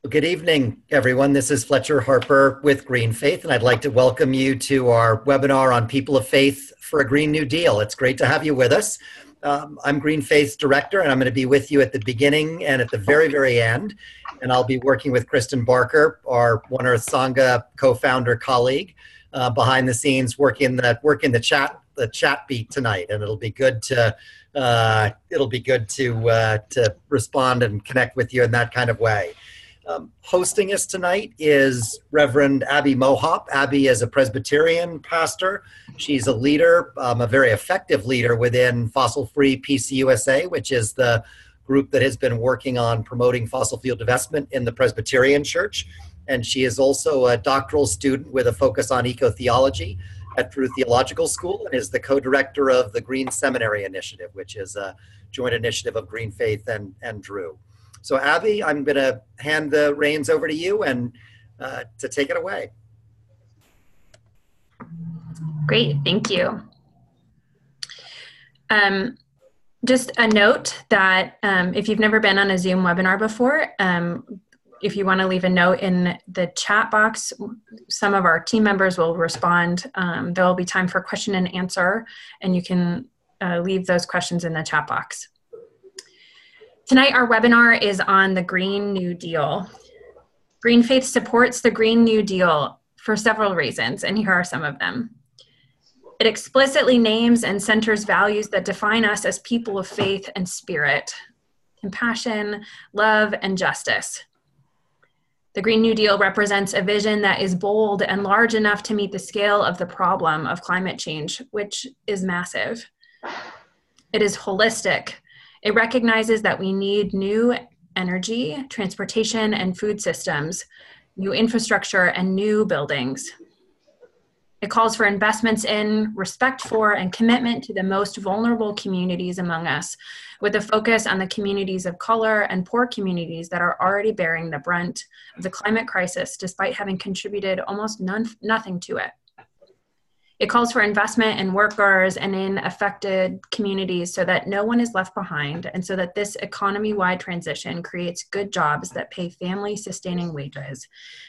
Well, good evening, everyone. This is Fletcher Harper with GreenFaith, and I'd like to welcome you to our webinar on People of Faith for a Green New Deal. It's great to have you with us. I'm GreenFaith's director, and I'm going to be with you at the beginning and at the very, very end. And I'll be working with Kristen Barker, our One Earth Sangha co-founder colleague, behind the scenes, working the chat beat tonight. And it'll be good to respond and connect with you in that kind of way. Hosting us tonight is Reverend Abby Mohop. Abby is a Presbyterian pastor. She's a leader, a very effective leader within Fossil Free PCUSA, which is the group that has been working on promoting fossil fuel divestment in the Presbyterian Church. And she is also a doctoral student with a focus on eco-theology at Drew Theological School and is the co-director of the Green Seminary Initiative, which is a joint initiative of GreenFaith and Drew. So Abby, I'm going to hand the reins over to you and to take it away. Great, thank you. Just a note that if you've never been on a Zoom webinar before, if you want to leave a note in the chat box, some of our team members will respond. There will be time for question and answer, and you can leave those questions in the chat box. Tonight, our webinar is on the Green New Deal. GreenFaith supports the Green New Deal for several reasons, and here are some of them. It explicitly names and centers values that define us as people of faith and spirit: compassion, love, and justice. The Green New Deal represents a vision that is bold and large enough to meet the scale of the problem of climate change, which is massive. It is holistic. It recognizes that we need new energy, transportation, and food systems, new infrastructure, and new buildings. It calls for investments in, respect for, and commitment to the most vulnerable communities among us, with a focus on the communities of color and poor communities that are already bearing the brunt of the climate crisis, despite having contributed almost nothing to it. It calls for investment in workers and in affected communities so that no one is left behind, and so that this economy-wide transition creates good jobs that pay family-sustaining wages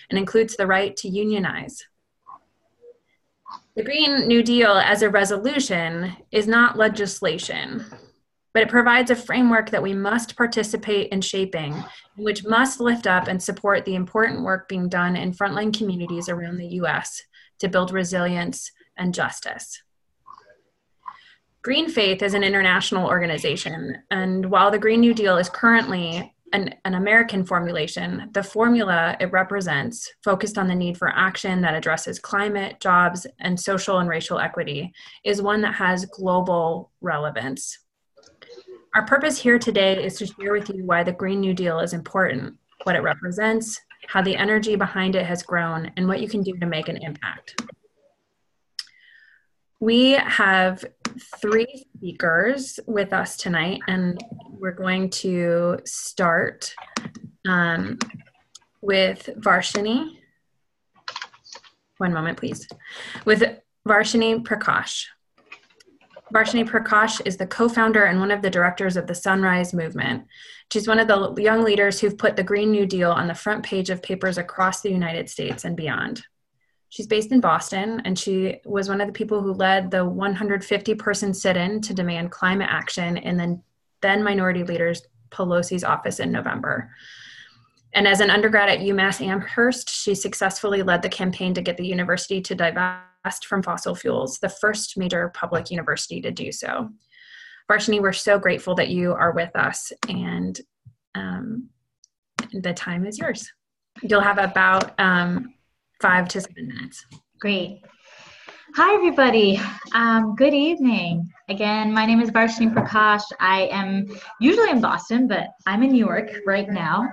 and includes the right to unionize. The Green New Deal as a resolution is not legislation, but it provides a framework that we must participate in shaping, which must lift up and support the important work being done in frontline communities around the U.S. to build resilience and justice. GreenFaith is an international organization, and while the Green New Deal is currently an American formulation, the formula it represents, focused on the need for action that addresses climate, jobs, and social and racial equity, is one that has global relevance. Our purpose here today is to share with you why the Green New Deal is important, what it represents, how the energy behind it has grown, and what you can do to make an impact. We have 3 speakers with us tonight, and we're going to start with Varshini. One moment, please. With Varshini Prakash. Varshini Prakash is the co-founder and one of the directors of the Sunrise Movement. She's one of the young leaders who've put the Green New Deal on the front page of papers across the United States and beyond. She's based in Boston, and she was one of the people who led the 150-person sit-in to demand climate action in the then Minority Leader Pelosi's office in November. And as an undergrad at UMass Amherst, she successfully led the campaign to get the university to divest from fossil fuels, the first major public university to do so. Varshini, we're so grateful that you are with us, and the time is yours. You'll have about 5 to 7 minutes. Great. Hi, everybody. Good evening. Again, my name is Varshini Prakash. I am usually in Boston, but I'm in New York right now.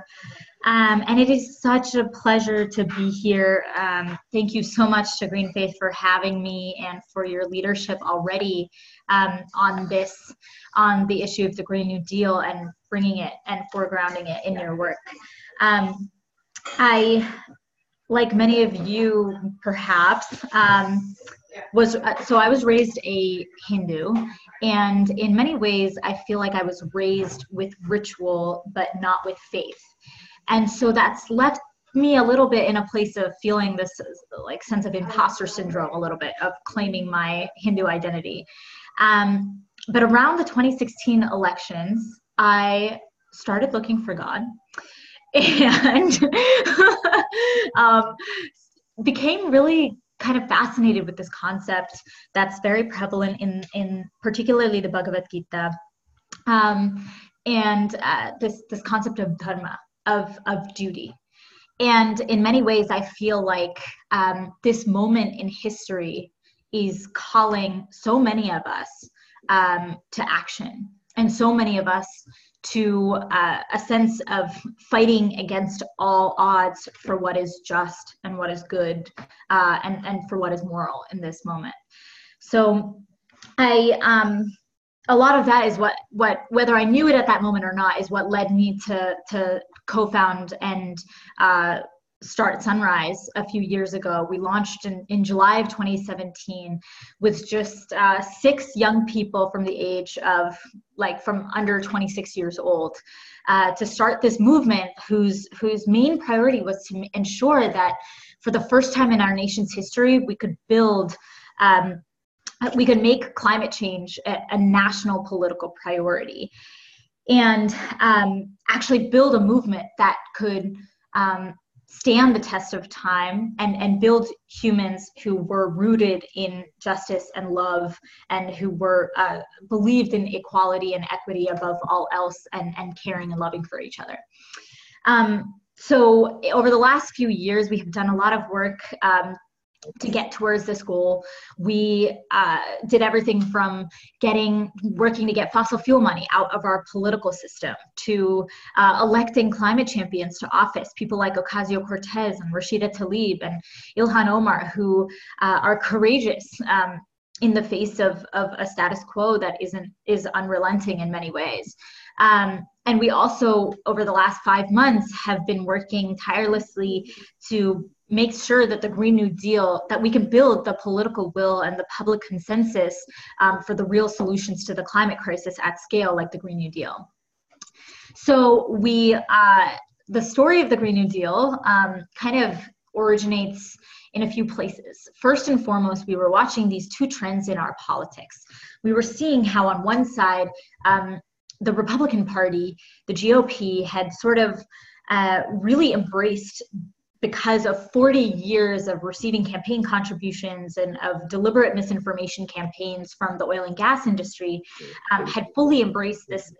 And it is such a pleasure to be here. Thank you so much to GreenFaith for having me and for your leadership already on the issue of the Green New Deal and bringing it and foregrounding it in your work. I, like many of you perhaps, I was raised a Hindu, and in many ways I feel like I was raised with ritual but not with faith. And so that's left me a little bit in a place of feeling this like sense of imposter syndrome, a little bit of claiming my Hindu identity. But around the 2016 elections, I started looking for God and became really kind of fascinated with this concept that's very prevalent in particularly the Bhagavad Gita, and this concept of dharma, of duty. And in many ways, I feel like this moment in history is calling so many of us to action, and so many of us to a sense of fighting against all odds for what is just and what is good, and for what is moral in this moment. So a lot of that is what whether I knew it at that moment or not, is what led me to co-found and start Sunrise a few years ago. We launched in July of 2017 with just 6 young people from the age of from under 26 years old, to start this movement whose main priority was to ensure that for the first time in our nation's history, we could make climate change a national political priority, and actually build a movement that could stand the test of time and build humans who were rooted in justice and love, and who were believed in equality and equity above all else, and caring and loving for each other. So over the last few years, we have done a lot of work to get towards this goal. We did everything from working to get fossil fuel money out of our political system, to electing climate champions to office, people like Ocasio-Cortez and Rashida Tlaib and Ilhan Omar, who are courageous in the face of a status quo that is unrelenting in many ways. And we also, over the last 5 months, have been working tirelessly to make sure that the Green New Deal, that we can build the political will and the public consensus for the real solutions to the climate crisis at scale, like the Green New Deal. So the story of the Green New Deal kind of originates in a few places. First and foremost, we were watching these 2 trends in our politics. We were seeing how on one side, the Republican Party, the GOP, had sort of really embraced, because of 40 years of receiving campaign contributions and of deliberate misinformation campaigns from the oil and gas industry, had fully embraced this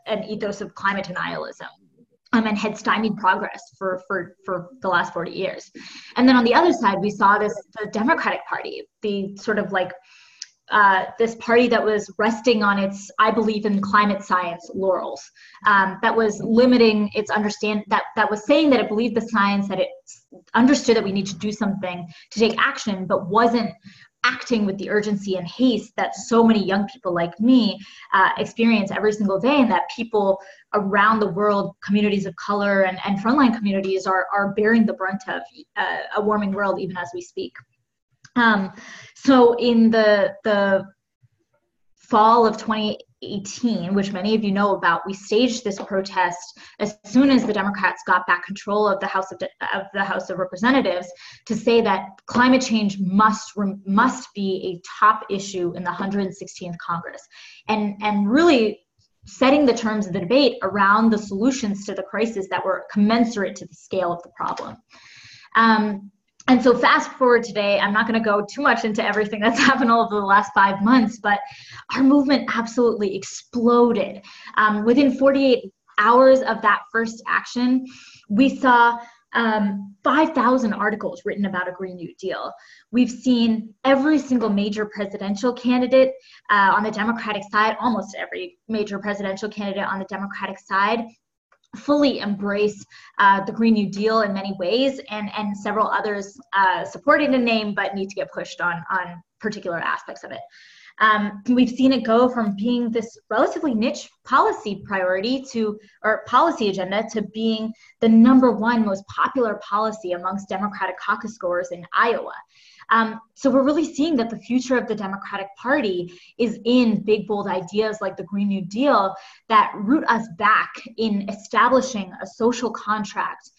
an ethos of climate denialism, and had stymied progress for the last 40 years. And then on the other side, we saw the Democratic Party, the sort of this party that was resting on its "I believe in climate science" laurels, that was limiting its understanding, that was saying that it believed the science, that it understood that we need to do something to take action, but wasn't acting with the urgency and haste that so many young people like me experience every single day, and that people around the world, communities of color and frontline communities, are bearing the brunt of a warming world even as we speak. So in the fall of 2018, which many of you know about, we staged this protest as soon as the Democrats got back control of the House of Representatives, to say that climate change must be a top issue in the 116th Congress, and really setting the terms of the debate around the solutions to the crisis that were commensurate to the scale of the problem. And so fast forward today, I'm not going to go too much into everything that's happened over the last 5 months, but our movement absolutely exploded. Within 48 hours of that first action, we saw 5,000 articles written about a Green New Deal. We've seen every single major presidential candidate on the Democratic side, almost every major presidential candidate on the Democratic side, fully embrace the Green New Deal in many ways, and several others supporting the name but need to get pushed on particular aspects of it. We've seen it go from being this relatively niche policy priority or policy agenda to being the #1 most popular policy amongst Democratic caucus goers in Iowa. So we're really seeing that the future of the Democratic Party is in big, bold ideas like the Green New Deal that root us back in establishing a social contract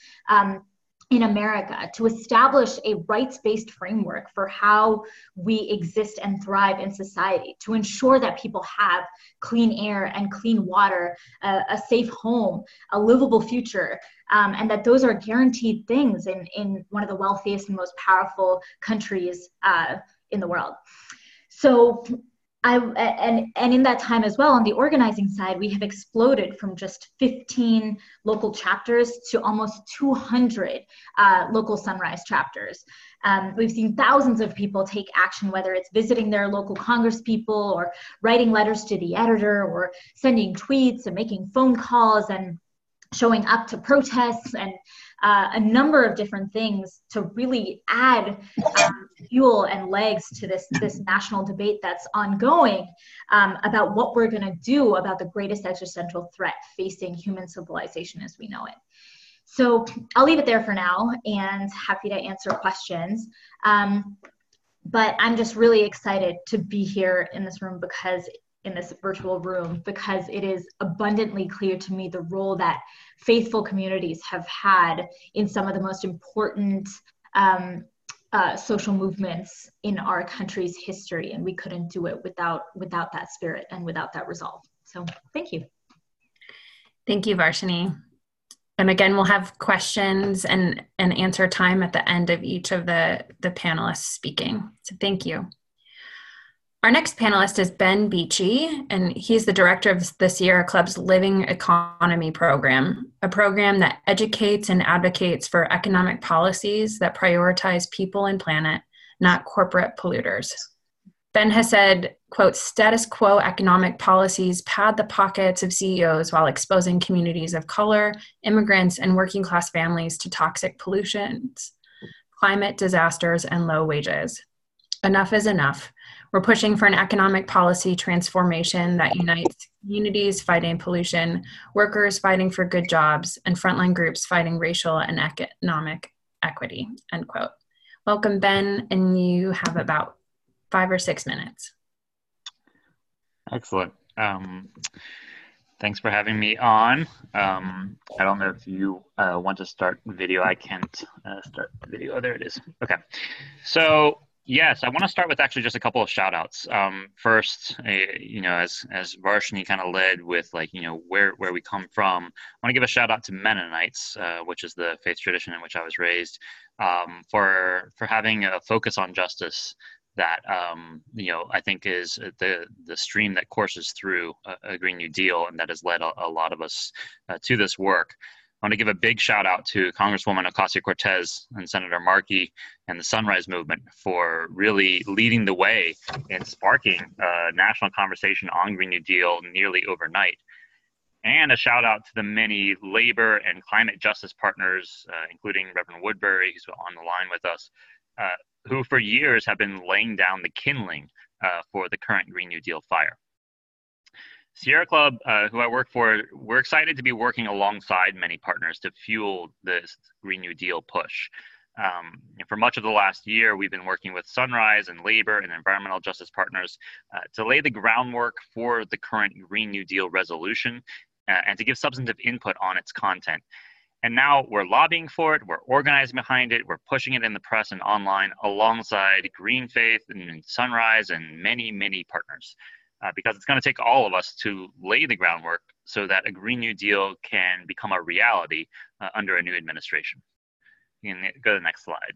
in America, to establish a rights-based framework for how we exist and thrive in society, to ensure that people have clean air and clean water, a safe home, a livable future, and that those are guaranteed things in one of the wealthiest and most powerful countries in the world. So and in that time as well, on the organizing side, we have exploded from just 15 local chapters to almost 200 local Sunrise chapters. We've seen thousands of people take action, whether it's visiting their local congresspeople or writing letters to the editor or sending tweets and making phone calls and showing up to protests and a number of different things to really add fuel and legs to this national debate that's ongoing about what we're going to do about the greatest existential threat facing human civilization as we know it. So I'll leave it there for now and happy to answer questions. But I'm just really excited to be here in this room in this virtual room, because it is abundantly clear to me the role that faithful communities have had in some of the most important social movements in our country's history, and we couldn't do it without that spirit and without that resolve. So thank you. Thank you, Varshini. And again, we'll have questions and answer time at the end of each of the panelists speaking. So thank you. Our next panelist is Ben Beachy, and he's the director of the Sierra Club's Living Economy program, a program that educates and advocates for economic policies that prioritize people and planet, not corporate polluters. Ben has said, quote, status quo economic policies pad the pockets of CEOs while exposing communities of color, immigrants, and working class families to toxic pollutions, climate disasters, and low wages. Enough is enough. We're pushing for an economic policy transformation that unites communities fighting pollution, workers fighting for good jobs, and frontline groups fighting racial and economic equity, end quote. Welcome, Ben, and you have about 5 or 6 minutes. Excellent. Thanks for having me on. I don't know if you want to start video. I can't start the video. There it is. Okay. So, yes, I want to start with actually just a couple of shout outs. First, as Varshini kind of led with where we come from, I want to give a shout out to Mennonites, which is the faith tradition in which I was raised, for having a focus on justice that I think is the stream that courses through a Green New Deal, and that has led a lot of us to this work. I want to give a big shout out to Congresswoman Ocasio-Cortez and Senator Markey and the Sunrise Movement for really leading the way in sparking a national conversation on Green New Deal nearly overnight. And a shout out to the many labor and climate justice partners, including Reverend Woodberry, who's on the line with us, who for years have been laying down the kindling for the current Green New Deal fire. Sierra Club, who I work for, we're excited to be working alongside many partners to fuel this Green New Deal push. For much of the last year, we've been working with Sunrise and labor and environmental justice partners to lay the groundwork for the current Green New Deal resolution and to give substantive input on its content. And now we're lobbying for it, we're organizing behind it, we're pushing it in the press and online alongside GreenFaith and Sunrise and many, many partners. Because it's going to take all of us to lay the groundwork so that a Green New Deal can become a reality under a new administration. You can go to the next slide.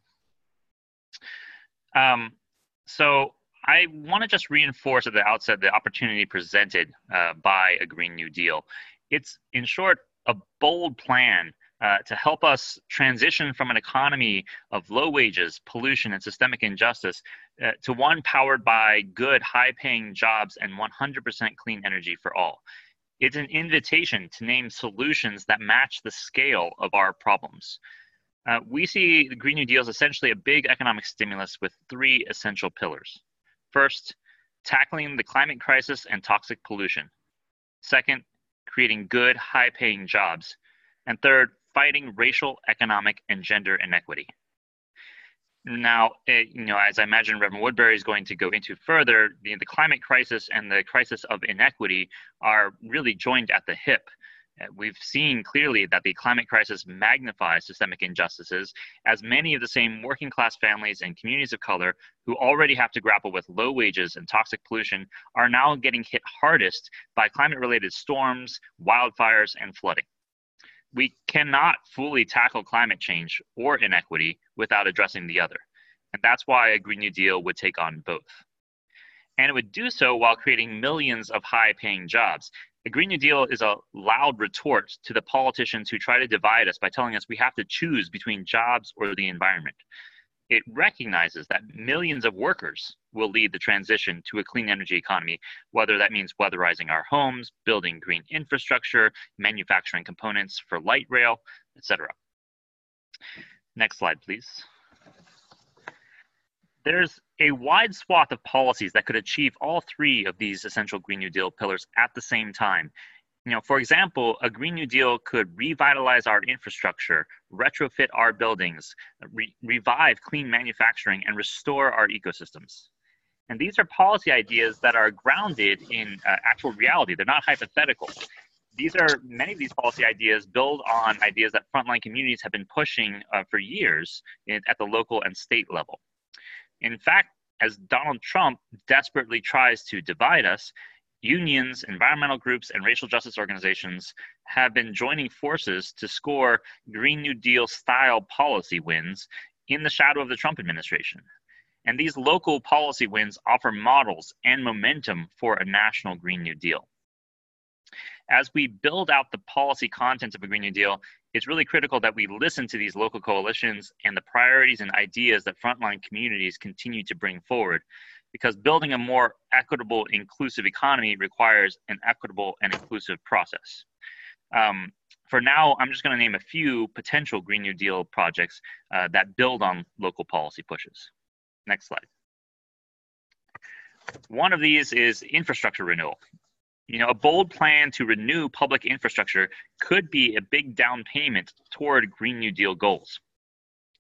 So I want to just reinforce at the outset the opportunity presented by a Green New Deal. It's, in short, a bold plan to help us transition from an economy of low wages, pollution, and systemic injustice to one powered by good, high-paying jobs and 100% clean energy for all. It's an invitation to name solutions that match the scale of our problems. We see the Green New Deal as essentially a big economic stimulus with 3 essential pillars. First, tackling the climate crisis and toxic pollution. Second, creating good, high-paying jobs. And third, fighting racial, economic, and gender inequity. Now, as I imagine Reverend Woodberry is going to go into further, the climate crisis and the crisis of inequity are really joined at the hip. We've seen clearly that the climate crisis magnifies systemic injustices, as many of the same working class families and communities of color who already have to grapple with low wages and toxic pollution are now getting hit hardest by climate-related storms, wildfires, and flooding. We cannot fully tackle climate change or inequity without addressing the other. And that's why a Green New Deal would take on both. And it would do so while creating millions of high-paying jobs. The Green New Deal is a loud retort to the politicians who try to divide us by telling us we have to choose between jobs or the environment. It recognizes that millions of workers will lead the transition to a clean energy economy, whether that means weatherizing our homes, building green infrastructure, manufacturing components for light rail, etc. Next slide, please. There's a wide swath of policies that could achieve all three of these essential Green New Deal pillars at the same time. For example, a Green New Deal could revitalize our infrastructure, retrofit our buildings, revive clean manufacturing, and restore our ecosystems. And these are policy ideas that are grounded in actual reality. They're not hypothetical. Many of these policy ideas build on ideas that frontline communities have been pushing for years at the local and state level. In fact, as Donald Trump desperately tries to divide us, unions, environmental groups, and racial justice organizations have been joining forces to score Green New Deal style policy wins in the shadow of the Trump administration. And these local policy wins offer models and momentum for a national Green New Deal. As we build out the policy content of a Green New Deal, it's really critical that we listen to these local coalitions and the priorities and ideas that frontline communities continue to bring forward, because building a more equitable, inclusive economy requires an equitable and inclusive process. For now, I'm just going to name a few potential Green New Deal projects that build on local policy pushes. Next slide. One of these is infrastructure renewal. A bold plan to renew public infrastructure could be a big down payment toward Green New Deal goals.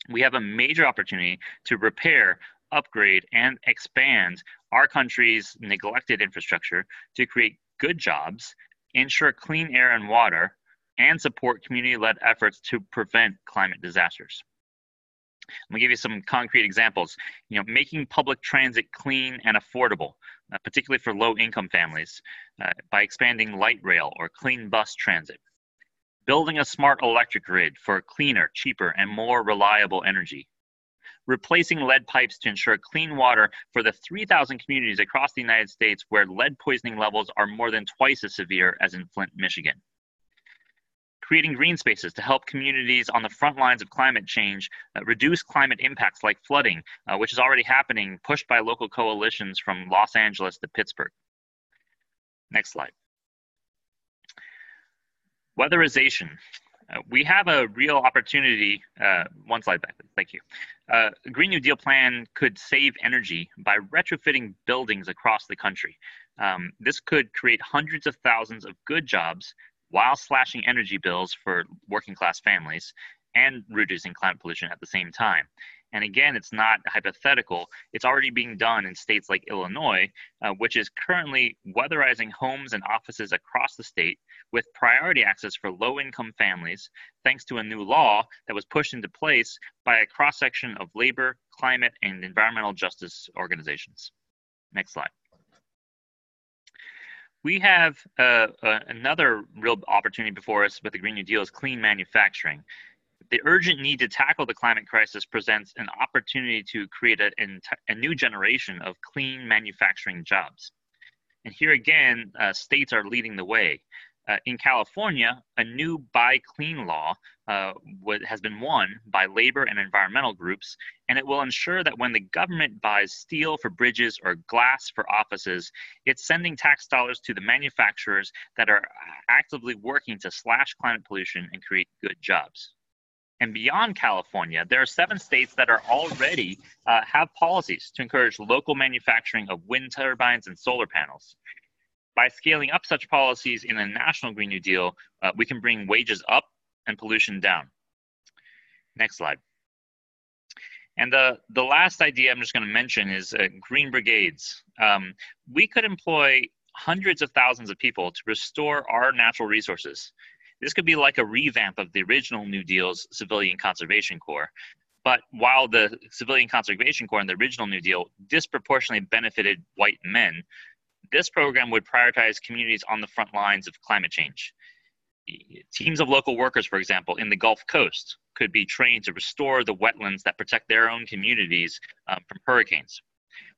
We have a major opportunity to repair, upgrade, and expand our country's neglected infrastructure to create good jobs, ensure clean air and water, and support community-led efforts to prevent climate disasters. I'm going to give you some concrete examples. Making public transit clean and affordable, particularly for low-income families, by expanding light rail or clean bus transit. Building a smart electric grid for cleaner, cheaper, and more reliable energy. Replacing lead pipes to ensure clean water for the 3,000 communities across the United States where lead poisoning levels are more than twice as severe as in Flint, Michigan. Creating green spaces to help communities on the front lines of climate change reduce climate impacts like flooding, which is already happening, pushed by local coalitions from Los Angeles to Pittsburgh. Next slide. Weatherization. We have a real opportunity, one slide back, thank you. A Green New Deal plan could save energy by retrofitting buildings across the country. This could create hundreds of thousands of good jobs while slashing energy bills for working class families and reducing climate pollution at the same time. And again, it's not hypothetical. It's already being done in states like Illinois, which is currently weatherizing homes and offices across the state with priority access for low-income families, thanks to a new law that was pushed into place by a cross-section of labor, climate, and environmental justice organizations. Next slide. We have another real opportunity before us with the Green New Deal is clean manufacturing. The urgent need to tackle the climate crisis presents an opportunity to create a new generation of clean manufacturing jobs. And here again, states are leading the way. In California, a new Buy Clean law has been won by labor and environmental groups, and it will ensure that when the government buys steel for bridges or glass for offices, it's sending tax dollars to the manufacturers that are actively working to slash climate pollution and create good jobs. And beyond California, there are 7 states that are already have policies to encourage local manufacturing of wind turbines and solar panels. By scaling up such policies in a national Green New Deal, we can bring wages up and pollution down. Next slide. And the last idea I'm just going to mention is green brigades. We could employ hundreds of thousands of people to restore our natural resources. This could be like a revamp of the original New Deal's Civilian Conservation Corps. But while the Civilian Conservation Corps in the original New Deal disproportionately benefited white men, this program would prioritize communities on the front lines of climate change. Teams of local workers, for example, in the Gulf Coast could be trained to restore the wetlands that protect their own communities from hurricanes.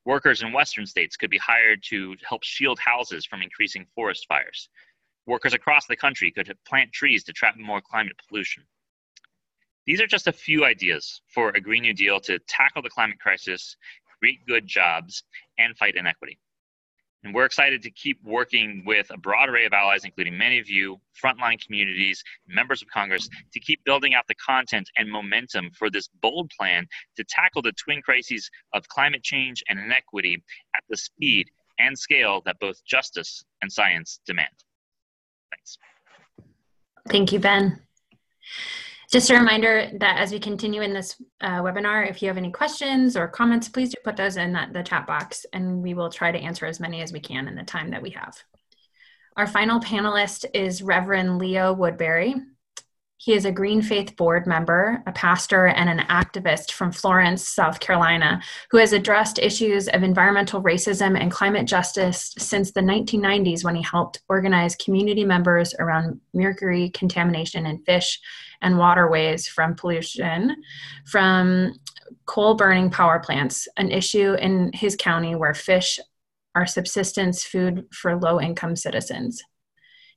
Workers in Western states could be hired to help shield houses from increasing forest fires. Workers across the country could plant trees to trap more climate pollution. These are just a few ideas for a Green New Deal to tackle the climate crisis, create good jobs, and fight inequity. And we're excited to keep working with a broad array of allies, including many of you, frontline communities, members of Congress, to keep building out the content and momentum for this bold plan to tackle the twin crises of climate change and inequity at the speed and scale that both justice and science demand. Thanks. Thank you, Ben. Just a reminder that as we continue in this webinar, if you have any questions or comments, please do put those in the chat box, and we will try to answer as many as we can in the time that we have. Our final panelist is Reverend Leo Woodberry. He is a GreenFaith board member, a pastor, and an activist from Florence, South Carolina, who has addressed issues of environmental racism and climate justice since the 1990s, when he helped organize community members around mercury contamination in fish and waterways from pollution from coal burning power plants, an issue in his county where fish are subsistence food for low-income citizens.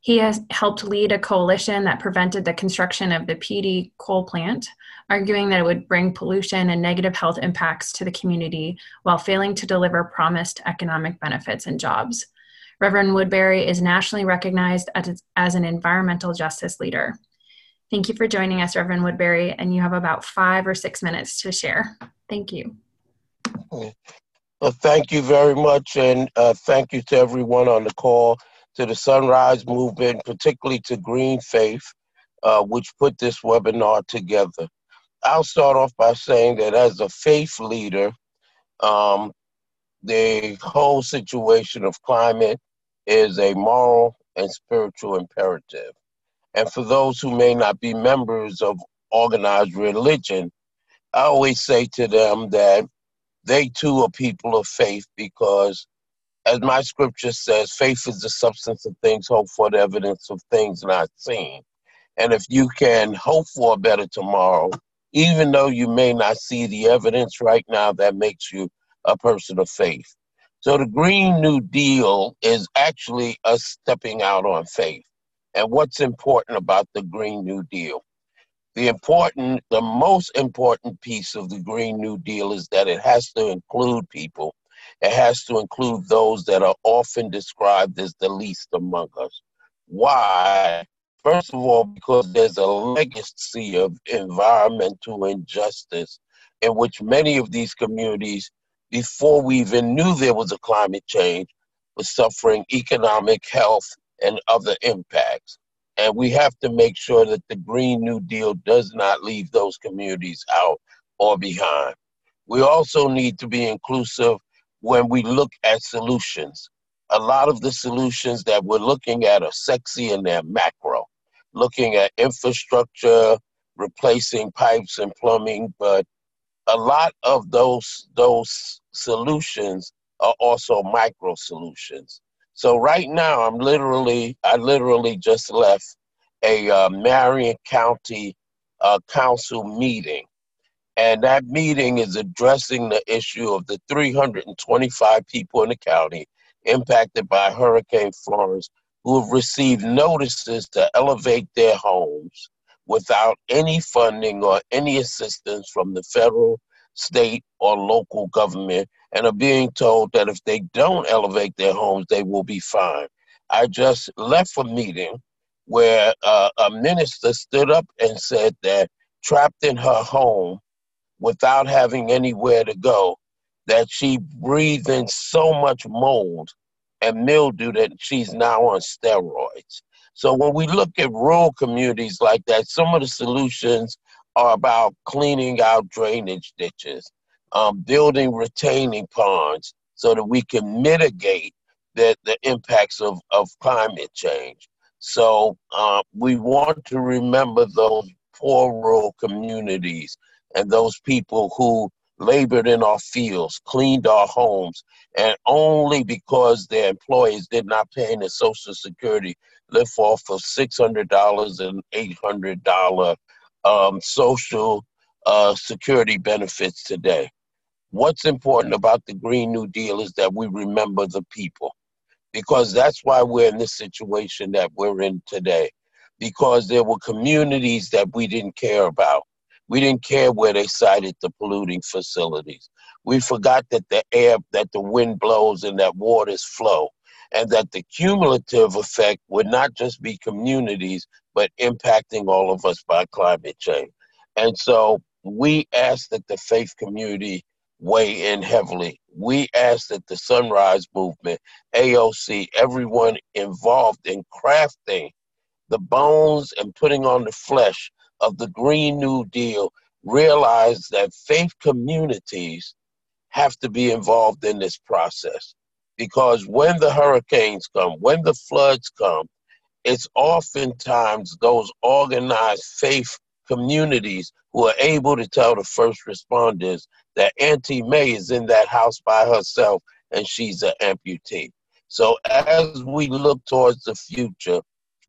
He has helped lead a coalition that prevented the construction of the PD coal plant, arguing that it would bring pollution and negative health impacts to the community while failing to deliver promised economic benefits and jobs. Reverend Woodberry is nationally recognized as an environmental justice leader. Thank you for joining us, Reverend Woodberry, and you have about 5 or 6 minutes to share. Thank you. Well, thank you very much, and thank you to everyone on the call, to the Sunrise Movement, particularly to GreenFaith, which put this webinar together. I'll start off by saying that as a faith leader, the whole situation of climate is a moral and spiritual imperative. And for those who may not be members of organized religion, I always say to them that they too are people of faith, because as my scripture says, faith is the substance of things hoped for, the evidence of things not seen. And if you can hope for a better tomorrow, even though you may not see the evidence right now, that makes you a person of faith. So the Green New Deal is actually us stepping out on faith. And what's important about the Green New Deal? The most important piece of the Green New Deal is that it has to include people. It has to include those that are often described as the least among us. Why? First of all, because there's a legacy of environmental injustice in which many of these communities, before we even knew there was a climate change, were suffering economic, health, and other impacts. And we have to make sure that the Green New Deal does not leave those communities out or behind. We also need to be inclusive when we look at solutions. A lot of the solutions that we're looking at are sexy and they're macro, looking at infrastructure, replacing pipes and plumbing, but a lot of those solutions are also micro solutions. So right now, I literally just left a Marion County Council meeting. And that meeting is addressing the issue of the 325 people in the county impacted by Hurricane Florence who have received notices to elevate their homes without any funding or any assistance from the federal, state, or local government, and are being told that if they don't elevate their homes, they will be fined. I just left a meeting where a minister stood up and said that trapped in her home without having anywhere to go, that she breathed in so much mold and mildew that she's now on steroids. So when we look at rural communities like that, some of the solutions are about cleaning out drainage ditches, building retaining ponds so that we can mitigate the impacts of climate change. So we want to remember those poor rural communities and those people who labored in our fields, cleaned our homes, and only because their employers did not pay their Social Security, live off of $600 and $800 Social Security benefits today. What's important about the Green New Deal is that we remember the people, because that's why we're in this situation that we're in today, because there were communities that we didn't care about. We didn't care where they sited the polluting facilities. We forgot that the air, that the wind blows and that waters flow, and that the cumulative effect would not just be communities, but impacting all of us by climate change. And so we ask that the faith community weigh in heavily. We ask that the Sunrise Movement, AOC, everyone involved in crafting the bones and putting on the flesh of the Green New Deal realize that faith communities have to be involved in this process. Because when the hurricanes come, when the floods come, it's oftentimes those organized faith communities who are able to tell the first responders that Auntie May is in that house by herself and she's an amputee. So as we look towards the future,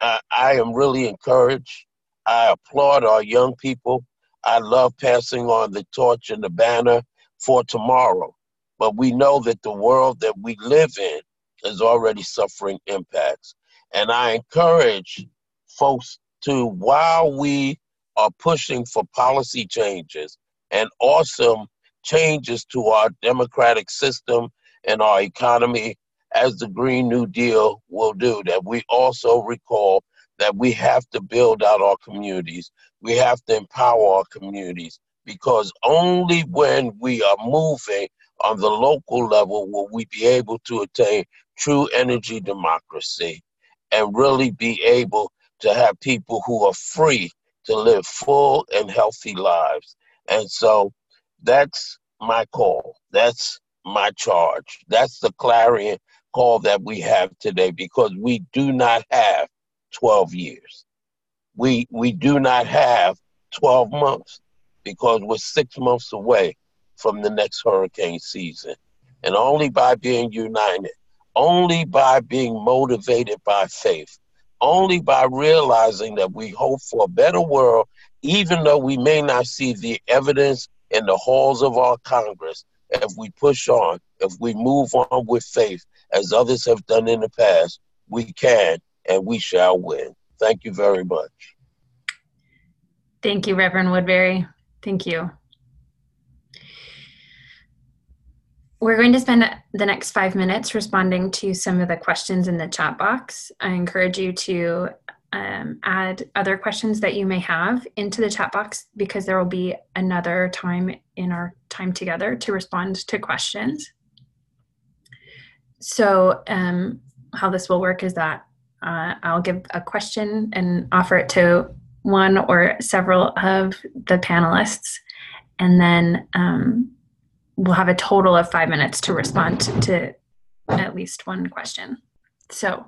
I am really encouraged. I applaud our young people. I love passing on the torch and the banner for tomorrow. But we know that the world that we live in is already suffering impacts. And I encourage folks to, while we are pushing for policy changes and awesome changes to our democratic system and our economy, as the Green New Deal will do, that we also recall that we have to build out our communities. We have to empower our communities, because only when we are moving on the local level will we be able to attain true energy democracy and really be able to have people who are free to live full and healthy lives. And so that's my call. That's my charge. That's the clarion call that we have today, because we do not have 12 years. We do not have 12 months, because we're 6 months away from the next hurricane season. And only by being united, only by being motivated by faith, only by realizing that we hope for a better world, even though we may not see the evidence in the halls of our Congress, if we push on, if we move on with faith, as others have done in the past, we can and we shall win. Thank you very much. Thank you, Reverend Woodberry. Thank you. We're going to spend the next 5 minutes responding to some of the questions in the chat box. I encourage you to add other questions that you may have into the chat box, because there will be another time in our time together to respond to questions. So how this will work is that I'll give a question and offer it to one or several of the panelists, and then we'll have a total of 5 minutes to respond to at least one question. So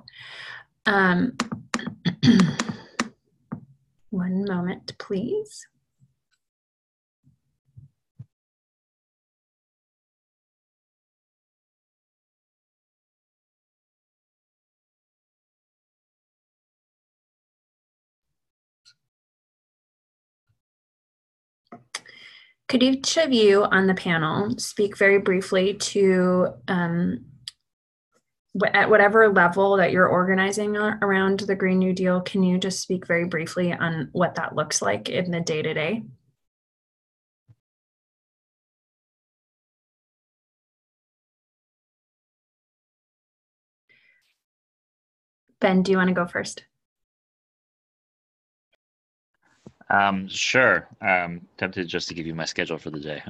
one moment, please. Could each of you on the panel speak very briefly to, at whatever level that you're organizing around the Green New Deal, can you just speak very briefly on what that looks like in the day-to-day? Ben, do you want to go first? Sure. Tempted just to give you my schedule for the day.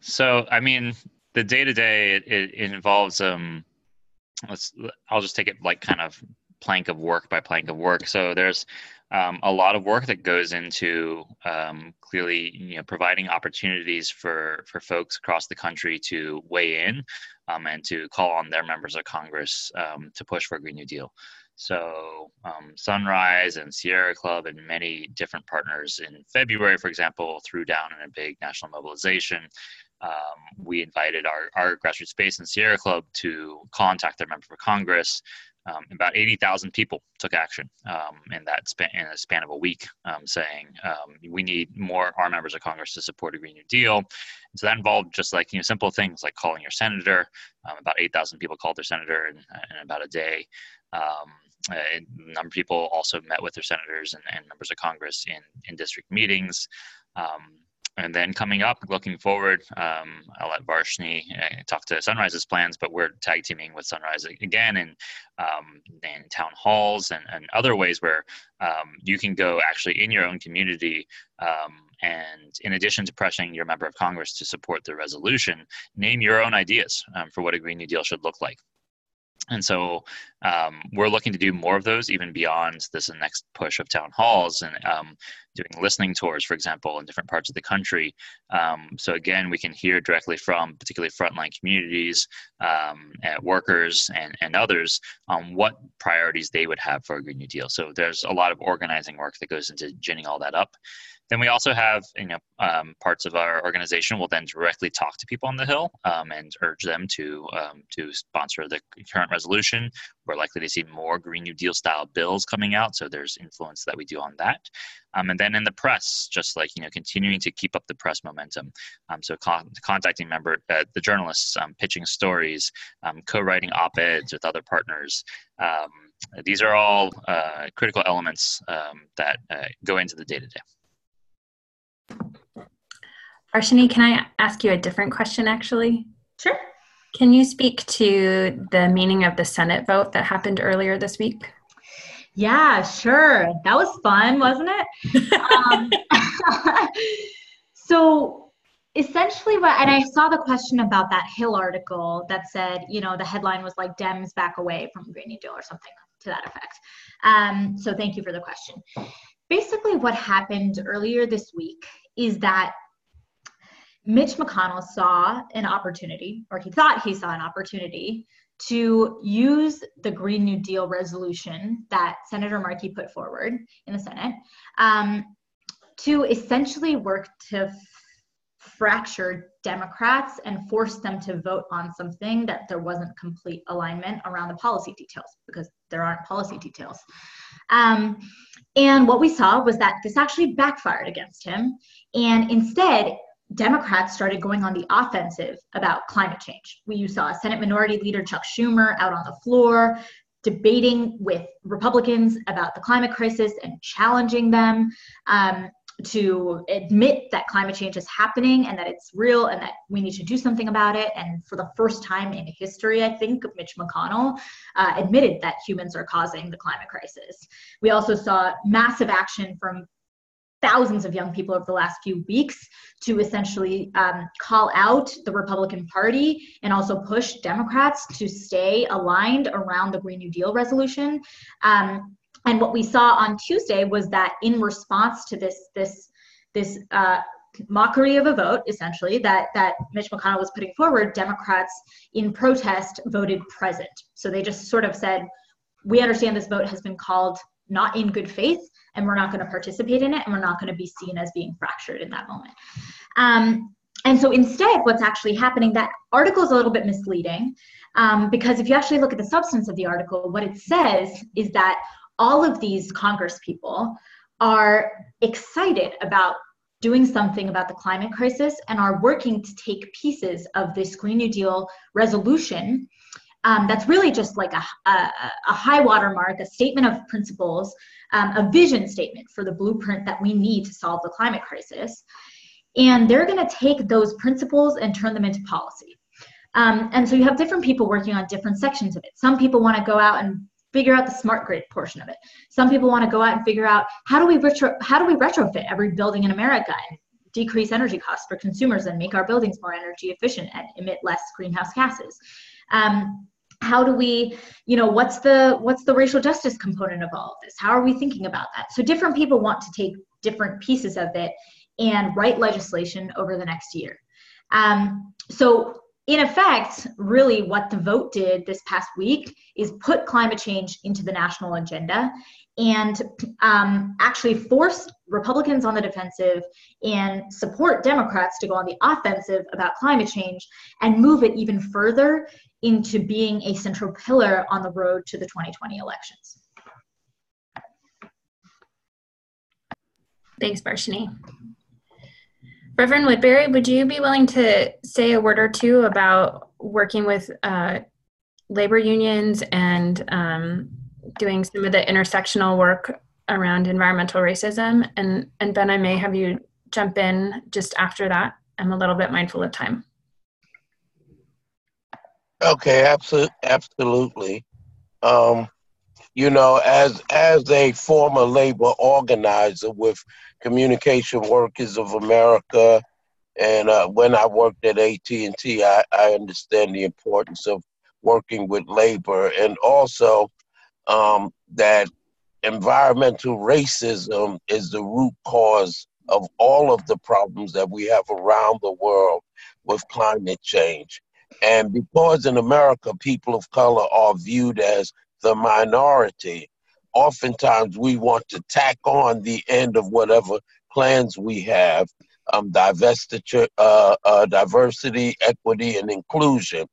So, I mean, the day-to-day, it involves, I'll just take it like kind of plank of work by plank of work. So there's a lot of work that goes into clearly, providing opportunities for folks across the country to weigh in and to call on their members of Congress to push for a Green New Deal. So Sunrise and Sierra Club and many different partners in February, for example, threw down in a big national mobilization. We invited our grassroots base in Sierra Club to contact their member of Congress. About 80,000 people took action in a span of a week, saying we need more our members of Congress to support a Green New Deal. And so that involved just like simple things like calling your senator. About 8,000 people called their senator in about a day. A number of people also met with their senators and members of Congress in district meetings. And then coming up, looking forward, I'll let Varshini talk to Sunrise's plans, but we're tag teaming with Sunrise again in town halls and other ways where you can go actually in your own community and in addition to pressing your member of Congress to support the resolution, name your own ideas for what a Green New Deal should look like. And so we're looking to do more of those even beyond this next push of town halls and doing listening tours, for example, in different parts of the country. So again, we can hear directly from particularly frontline communities, workers and others on what priorities they would have for a Green New Deal. So there's a lot of organizing work that goes into ginning all that up. Then we also have, parts of our organization will then directly talk to people on the Hill and urge them to sponsor the current resolution. We're likely to see more Green New Deal style bills coming out, so there's influence that we do on that. And then in the press, just like, continuing to keep up the press momentum. So contacting the journalists, pitching stories, co-writing op-eds with other partners. These are all critical elements that go into the day-to-day. Varshini, can I ask you a different question, actually? Sure. Can you speak to the meaning of the Senate vote that happened earlier this week? Yeah, sure. That was fun, wasn't it? So essentially and I saw the question about that Hill article that said, the headline was like Dems back away from Green New Deal or something to that effect. So thank you for the question. Basically what happened earlier this week is that Mitch McConnell saw an opportunity, or he thought he saw an opportunity, to use the Green New Deal resolution that Senator Markey put forward in the Senate to essentially work to fracture Democrats and force them to vote on something that there wasn't complete alignment around the policy details, because there aren't policy details. And what we saw was that this actually backfired against him. And instead, Democrats started going on the offensive about climate change. We saw Senate Minority Leader Chuck Schumer out on the floor debating with Republicans about the climate crisis and challenging them to admit that climate change is happening and that it's real and that we need to do something about it. And for the first time in history, I think, Mitch McConnell admitted that humans are causing the climate crisis. We also saw massive action from thousands of young people over the last few weeks to essentially call out the Republican Party and also push Democrats to stay aligned around the Green New Deal resolution. And what we saw on Tuesday was that in response to this mockery of a vote, essentially, that Mitch McConnell was putting forward, Democrats in protest voted present. So they just sort of said, we understand this vote has been called not in good faith, and we're not going to participate in it, and we're not going to be seen as being fractured in that moment. And so instead, what's actually happening, that article is a little bit misleading, because if you actually look at the substance of the article, what it says is that all of these Congress people are excited about doing something about the climate crisis and are working to take pieces of this Green New Deal resolution that's really just like a high water mark, a statement of principles, a vision statement for the blueprint that we need to solve the climate crisis. And they're going to take those principles and turn them into policy. And so you have different people working on different sections of it. Some people want to go out and figure out the smart grid portion of it. Some people want to go out and figure out how do we retrofit every building in America and decrease energy costs for consumers and make our buildings more energy efficient and emit less greenhouse gases. How do we, what's the racial justice component of all of this? How are we thinking about that? So different people want to take different pieces of it and write legislation over the next year. So in effect, really what the vote did this past week is put climate change into the national agenda and actually force Republicans on the defensive and support Democrats to go on the offensive about climate change and move it even further into being a central pillar on the road to the 2020 elections. Thanks, Varshini. Reverend Woodberry, would you be willing to say a word or two about working with labor unions and doing some of the intersectional work around environmental racism? And Ben, I may have you jump in just after that. I'm a little bit mindful of time. Okay, absolutely. As a former labor organizer with Communication Workers of America, and when I worked at AT&T, I understand the importance of working with labor, and also that environmental racism is the root cause of all of the problems that we have around the world with climate change. And because in America, people of color are viewed as the minority, oftentimes we want to tack on the end of whatever plans we have, diversity, equity, and inclusion,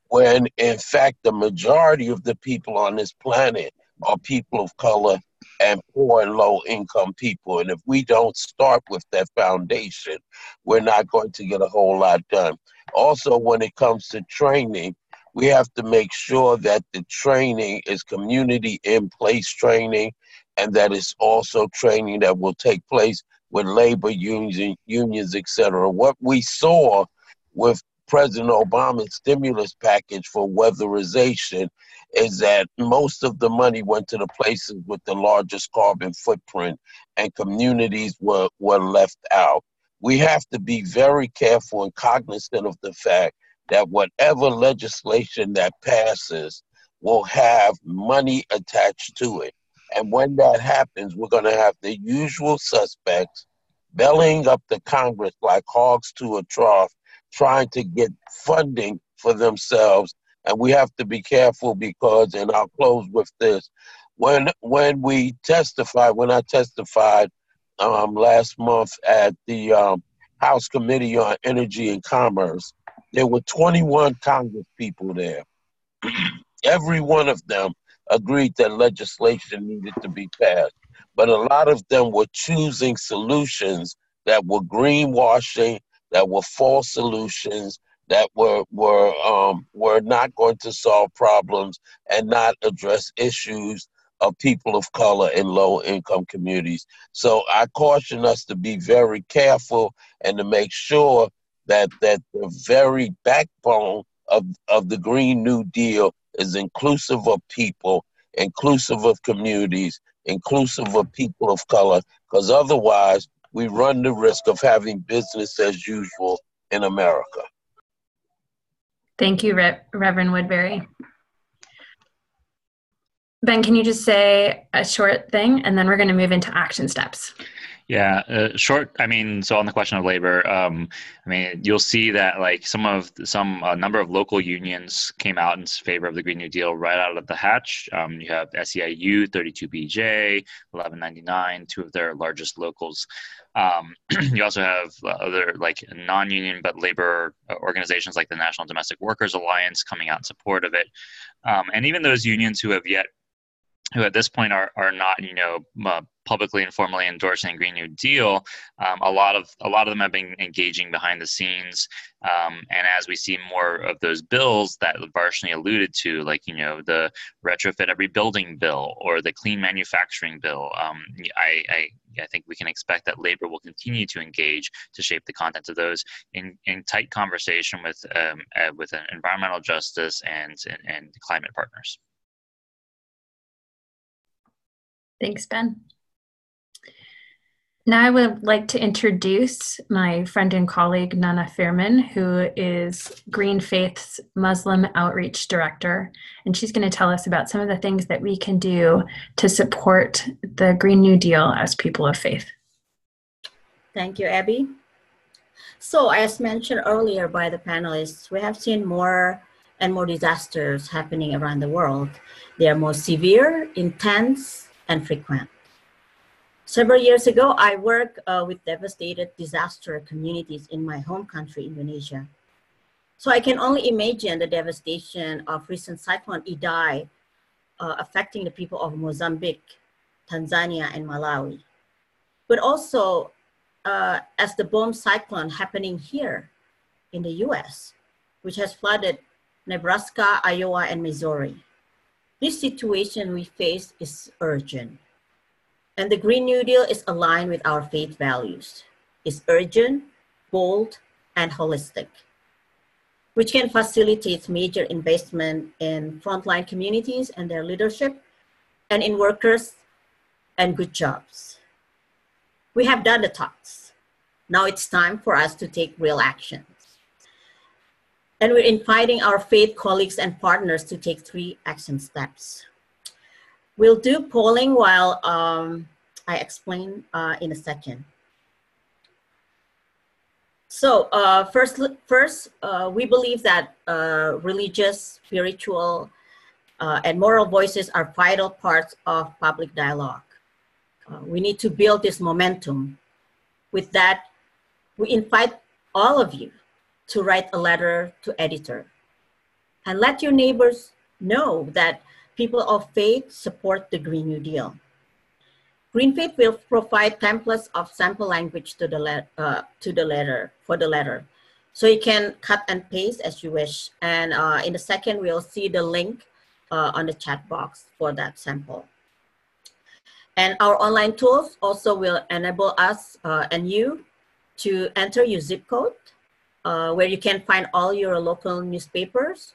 when in fact the majority of the people on this planet are people of color and poor and low income people. And if we don't start with that foundation, we're not going to get a whole lot done. Also, when it comes to training, we have to make sure that the training is community in place training, and that it's also training that will take place with labor unions, etc. What we saw with President Obama's stimulus package for weatherization is that most of the money went to the places with the largest carbon footprint, and communities were left out. We have to be very careful and cognizant of the fact that whatever legislation that passes will have money attached to it. And when that happens, we're going to have the usual suspects bellying up the Congress like hogs to a trough, trying to get funding for themselves. And we have to be careful because, and I'll close with this, when I testified last month at the House Committee on Energy and Commerce, there were 21 Congress people there. Every one of them agreed that legislation needed to be passed, but a lot of them were choosing solutions that were greenwashing, that were false solutions, that were not going to solve problems and not address issues of people of color in low-income communities. So I caution us to be very careful and to make sure that the very backbone of the Green New Deal is inclusive of people, inclusive of communities, inclusive of people of color, because otherwise we run the risk of having business as usual in America. Thank you, Reverend Woodberry. Ben, can you just say a short thing, and then we're going to move into action steps? Yeah, short. I mean, so on the question of labor, you'll see that like a number of local unions came out in favor of the Green New Deal right out of the hatch. You have SEIU, 32BJ, 1199, two of their largest locals. You also have other like non-union but labor organizations like the National Domestic Workers Alliance coming out in support of it, and even those unions who at this point are not publicly and formally endorsing Green New Deal. A lot of them have been engaging behind the scenes, and as we see more of those bills that Varshini alluded to, like the retrofit every building bill or the clean manufacturing bill, I think we can expect that labor will continue to engage to shape the content of those in tight conversation with an environmental justice and climate partners. Thanks, Ben. Now I would like to introduce my friend and colleague, Nana Firman, who is GreenFaith's Muslim Outreach Director. And she's going to tell us about some of the things that we can do to support the Green New Deal as people of faith. Thank you, Abby. So as mentioned earlier by the panelists, we have seen more and more disasters happening around the world. They are more severe, intense, and frequent. Several years ago, I worked with devastated disaster communities in my home country, Indonesia. So I can only imagine the devastation of recent cyclone Idai affecting the people of Mozambique, Tanzania, and Malawi. But also as the bomb cyclone happening here in the US, which has flooded Nebraska, Iowa, and Missouri. This situation we face is urgent. And the Green New Deal is aligned with our faith values. It's urgent, bold, and holistic, which can facilitate major investment in frontline communities and their leadership, and in workers and good jobs. We have done the talks. Now it's time for us to take real actions. And we're inviting our faith colleagues and partners to take 3 action steps. We'll do polling while I explain in a second. So first, we believe that religious, spiritual, and moral voices are vital parts of public dialogue. We need to build this momentum. With that, we invite all of you to write a letter to editor and let your neighbors know that people of faith support the Green New Deal. GreenFaith will provide templates of sample language to the letter. So you can cut and paste as you wish. And in a second, we'll see the link on the chat box for that sample. And our online tools also will enable us and you to enter your zip code, where you can find all your local newspapers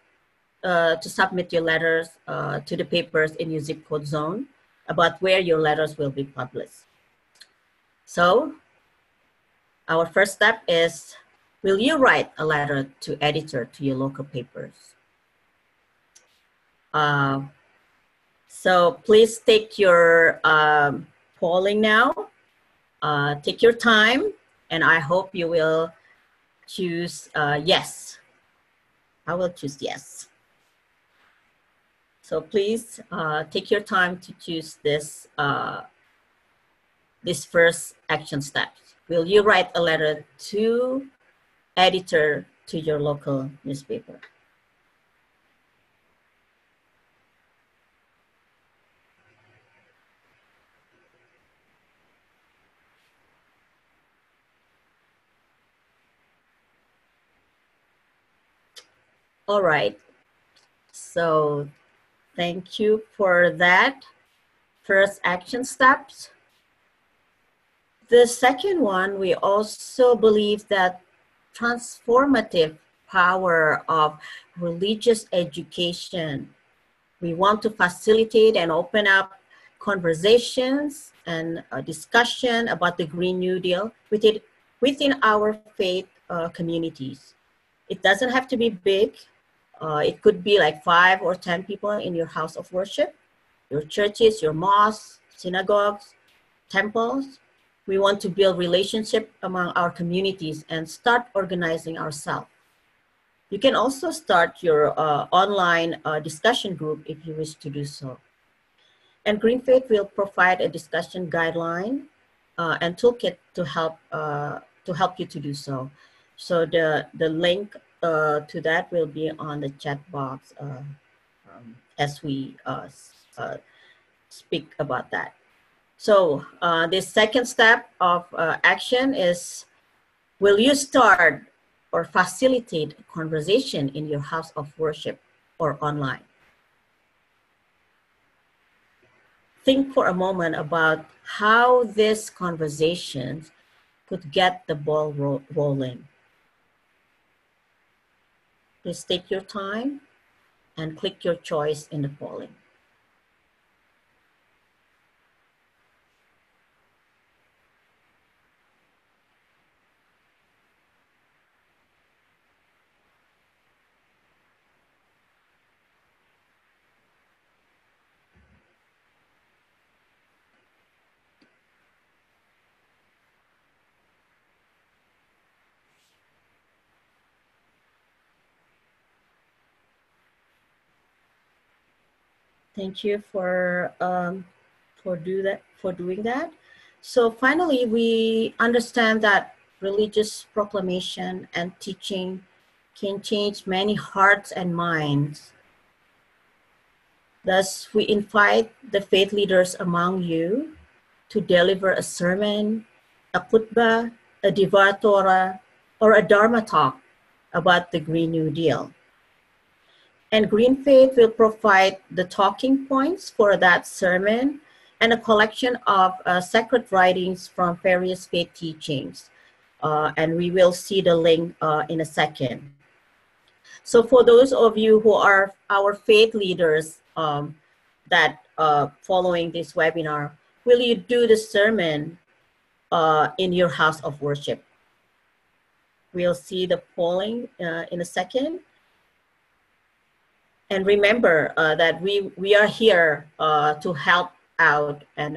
to submit your letters to the papers in your zip code zone about where your letters will be published. So our first step is, will you write a letter to editor to your local papers? So please take your polling now. Take your time, and I hope you will choose yes. I will choose yes. So please take your time to choose this, this first action step. Will you write a letter to editor to your local newspaper? All right, so thank you for that first action steps. The second one, we also believe that transformative power of religious education. We want to facilitate and open up conversations and a discussion about the Green New Deal within our faith communities. It doesn't have to be big. It could be like 5 or 10 people in your house of worship, your churches, your mosques, synagogues, temples. We want to build relationship among our communities and start organizing ourselves. You can also start your online discussion group if you wish to do so. And GreenFaith will provide a discussion guideline and toolkit to help you to do so. So the link to that will be on the chat box as we speak about that. So the second step of action is, will you start or facilitate a conversation in your house of worship or online? Think for a moment about how these conversations could get the ball rolling. Please take your time and click your choice in the polling. Thank you for doing that. So finally, we understand that religious proclamation and teaching can change many hearts and minds. Thus, we invite the faith leaders among you to deliver a sermon, a khutbah, a divar Torah, or a Dharma talk about the Green New Deal. And GreenFaith will provide the talking points for that sermon and a collection of sacred writings from various faith teachings. And we will see the link in a second. So for those of you who are our faith leaders that following this webinar, will you do the sermon in your house of worship? We'll see the polling in a second. And remember that we are here to help out, and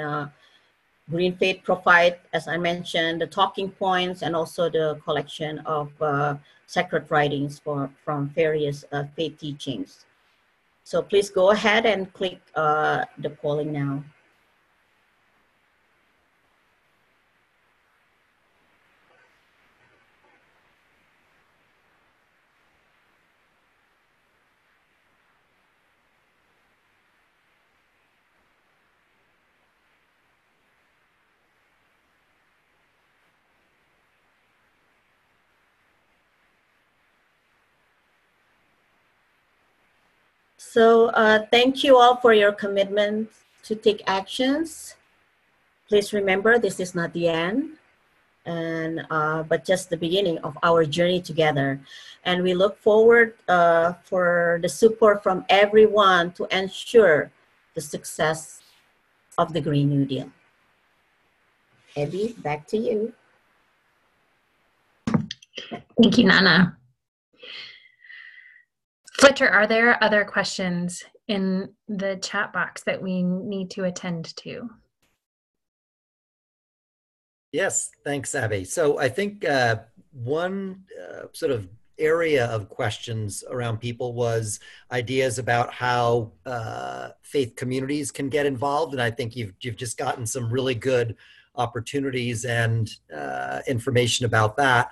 GreenFaith provide, as I mentioned, the talking points and also the collection of sacred writings from various faith teachings. So please go ahead and click the polling now. So thank you all for your commitment to take actions. Please remember, this is not the end, and but just the beginning of our journey together. And we look forward for the support from everyone to ensure the success of the Green New Deal. Abby, back to you. Thank you, Nana. Fletcher, are there other questions in the chat box that we need to attend to? Yes, thanks, Abby. So I think one sort of area of questions around people was ideas about how faith communities can get involved, and I think you've just gotten some really good opportunities and information about that.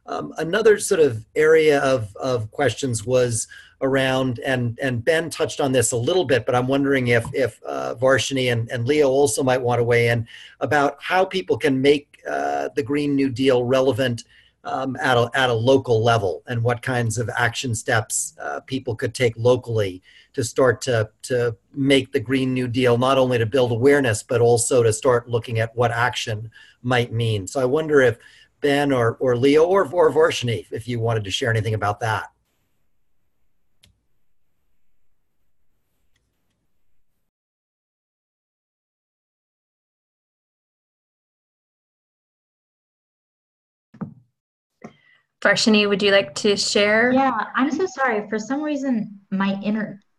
Another sort of area of questions was around, and Ben touched on this a little bit, but I'm wondering if Varshini and Leo also might want to weigh in about how people can make the Green New Deal relevant at a local level, and what kinds of action steps people could take locally to start to make the Green New Deal, not only to build awareness, but also to start looking at what action might mean. So I wonder if Ben or Leo or Varshini, if you wanted to share anything about that. Varshini, would you like to share? Yeah, I'm so sorry. For some reason, my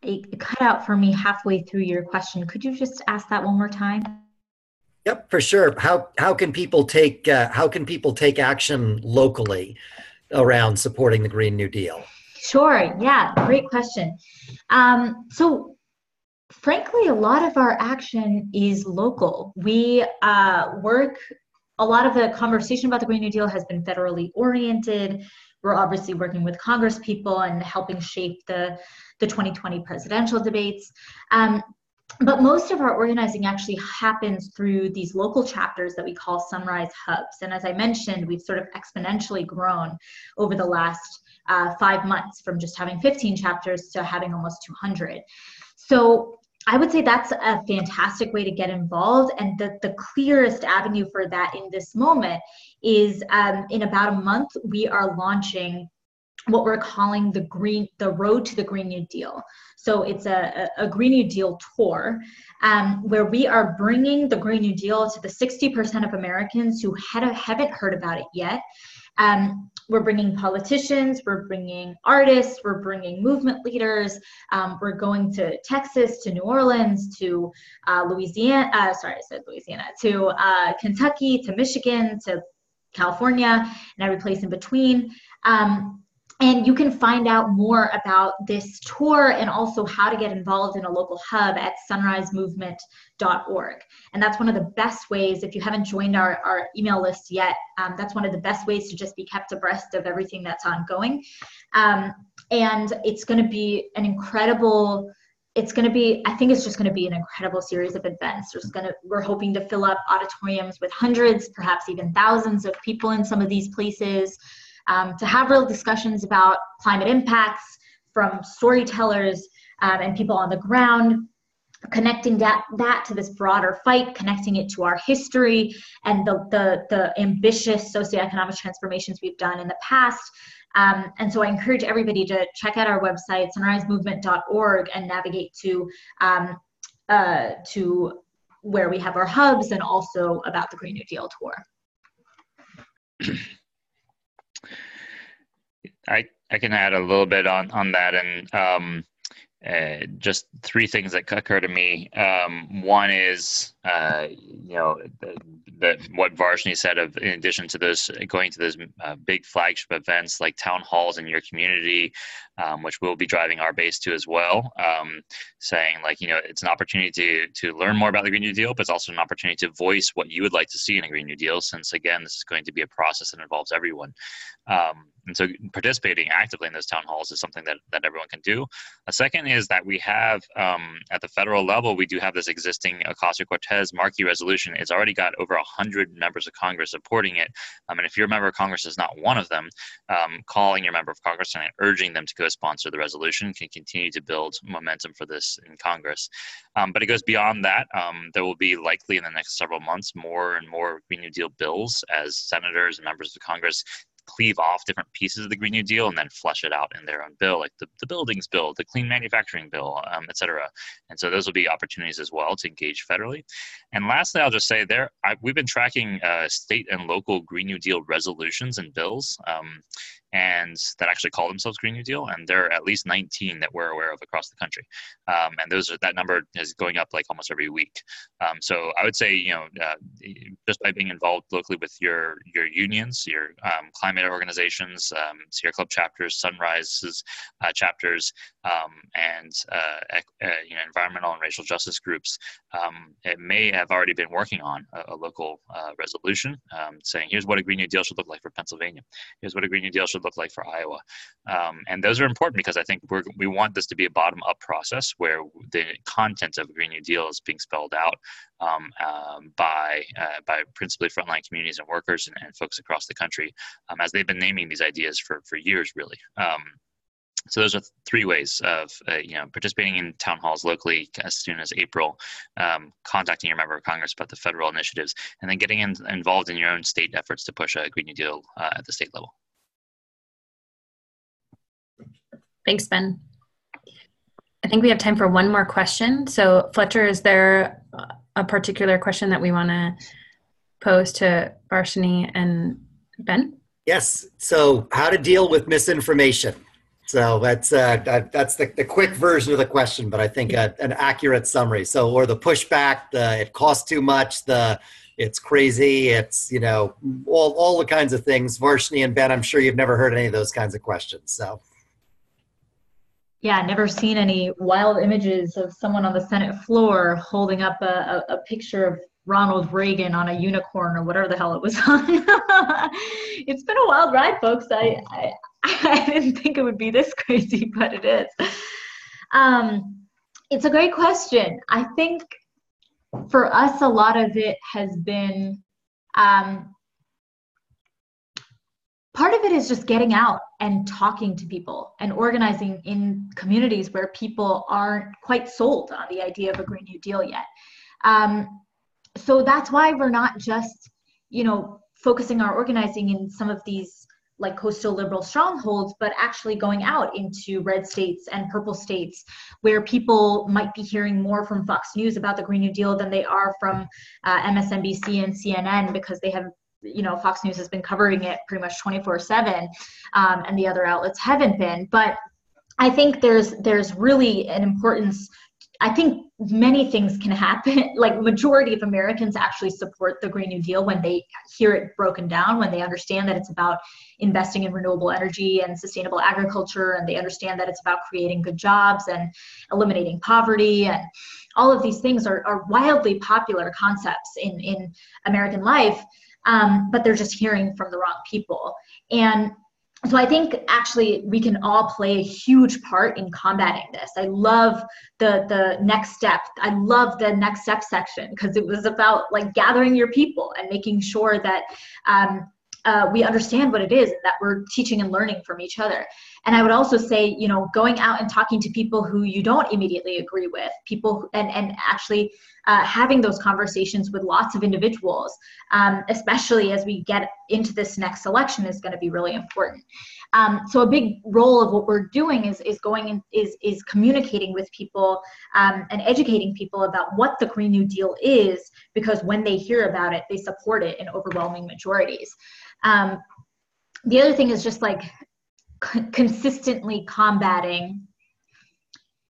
it cut out for me halfway through your question. Could you just ask that one more time? Yep, for sure. How can people take action locally around supporting the Green New Deal? Sure. Yeah, great question. So frankly, a lot of our action is local. We work. A lot of the conversation about the Green New Deal has been federally oriented. We're obviously working with Congress people and helping shape the 2020 presidential debates. But most of our organizing actually happens through these local chapters that we call Sunrise Hubs. And as I mentioned, we've sort of exponentially grown over the last 5 months, from just having 15 chapters to having almost 200. So I would say that's a fantastic way to get involved, and the clearest avenue for that in this moment is in about a month, we are launching what we're calling the Road to the Green New Deal. So it's a Green New Deal tour where we are bringing the Green New Deal to the 60% of Americans who haven't heard about it yet. We're bringing politicians, we're bringing artists, we're bringing movement leaders. We're going to Texas, to New Orleans, to Louisiana, to Kentucky, to Michigan, to California, and every place in between. And you can find out more about this tour and also how to get involved in a local hub at sunrisemovement.org. And that's one of the best ways, if you haven't joined our email list yet, that's one of the best ways to just be kept abreast of everything that's ongoing. And it's going to be an incredible, I think it's just going to be an incredible series of events. We're hoping to fill up auditoriums with hundreds, perhaps even thousands of people in some of these places. To have real discussions about climate impacts from storytellers and people on the ground, connecting that to this broader fight, connecting it to our history and the ambitious socioeconomic transformations we've done in the past. And so I encourage everybody to check out our website, sunrisemovement.org, and navigate to where we have our hubs and also about the Green New Deal tour. I can add a little bit on that, and just three things that occur to me. One is, what Varshini said of, in addition to those, going to those big flagship events like town halls in your community, which we'll be driving our base to as well, saying it's an opportunity to learn more about the Green New Deal, but it's also an opportunity to voice what you would like to see in a Green New Deal, since again, this is going to be a process that involves everyone. And so participating actively in those town halls is something that everyone can do. A second is that we have, at the federal level, we do have this existing Ocasio-Cortez marquee resolution. It's already got over 100 members of Congress supporting it. And if your member of Congress is not one of them, calling your member of Congress and urging them to co-sponsor the resolution can continue to build momentum for this in Congress. But it goes beyond that. There will be likely in the next several months more and more Green New Deal bills as senators and members of Congress cleave off different pieces of the Green New Deal and then flesh it out in their own bill, like the buildings bill, the clean manufacturing bill, et cetera. And so those will be opportunities as well to engage federally. And lastly, I'll just say we've been tracking state and local Green New Deal resolutions and bills, and that actually call themselves Green New Deal, and there are at least 19 that we're aware of across the country. And that number is going up like almost every week. So I would say, just by being involved locally with your unions, your climate organizations, Sierra Club chapters, Sunrise's chapters, and environmental and racial justice groups, it may have already been working on a local resolution saying, here's what a Green New Deal should look like for Pennsylvania. Here's what a Green New Deal should look like for Iowa. And those are important because I think we want this to be a bottom-up process where the content of a Green New Deal is being spelled out by principally frontline communities and workers and folks across the country, as they've been naming these ideas for years, really. So those are three ways of participating in town halls locally as soon as April, contacting your member of Congress about the federal initiatives, and then getting involved in your own state efforts to push a Green New Deal at the state level. Thanks, Ben. I think we have time for one more question. So Fletcher, is there a particular question that we want to pose to Varshini and Ben? Yes. So how to deal with misinformation. So that's the quick version of the question, but I think an accurate summary. So, or the pushback, it costs too much, it's crazy, it's, all the kinds of things. Varshini and Ben, I'm sure you've never heard any of those kinds of questions. So. Yeah, never seen any wild images of someone on the Senate floor holding up a picture of Ronald Reagan on a unicorn or whatever the hell it was on. It's been a wild ride, folks. I didn't think it would be this crazy, but it is. It's a great question. I think for us, a lot of it has been, part of it is just getting out and talking to people and organizing in communities where people aren't quite sold on the idea of a Green New Deal yet. So that's why we're not just, focusing our organizing in some of these like coastal liberal strongholds, but actually going out into red states and purple states where people might be hearing more from Fox News about the Green New Deal than they are from MSNBC and CNN, because they have, Fox News has been covering it pretty much 24/7, and the other outlets haven't been. But I think there's really an importance I think many things can happen. Like majority of Americans actually support the Green New Deal when they hear it broken down, when they understand that it's about investing in renewable energy and sustainable agriculture, and they understand that it's about creating good jobs and eliminating poverty. And all of these things are wildly popular concepts in American life, but they're just hearing from the wrong people. And so I think actually we can all play a huge part in combating this. I love the next step. I love the next step section because it was about like gathering your people and making sure that we understand what it is, and that we're teaching and learning from each other. And I would also say, you know, going out and talking to people who you don't immediately agree with, people, and actually having those conversations with lots of individuals, especially as we get into this next election, is going to be really important. So a big role of what we're doing is communicating with people and educating people about what the Green New Deal is, because when they hear about it, they support it in overwhelming majorities. The other thing is just like consistently combating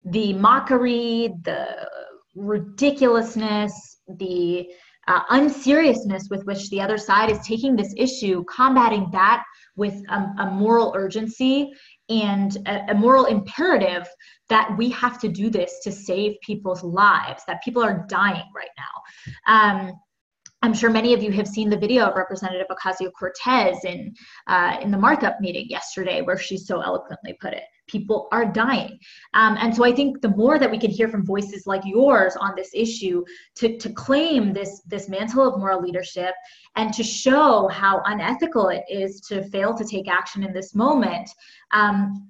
the mockery, the ridiculousness, the unseriousness with which the other side is taking this issue, combating that with a moral urgency and a moral imperative that we have to do this to save people's lives, that people are dying right now. I'm sure many of you have seen the video of Representative Ocasio-Cortez in the markup meeting yesterday, where she so eloquently put it. People are dying. And so I think the more that we can hear from voices like yours on this issue to claim this mantle of moral leadership and to show how unethical it is to fail to take action in this moment,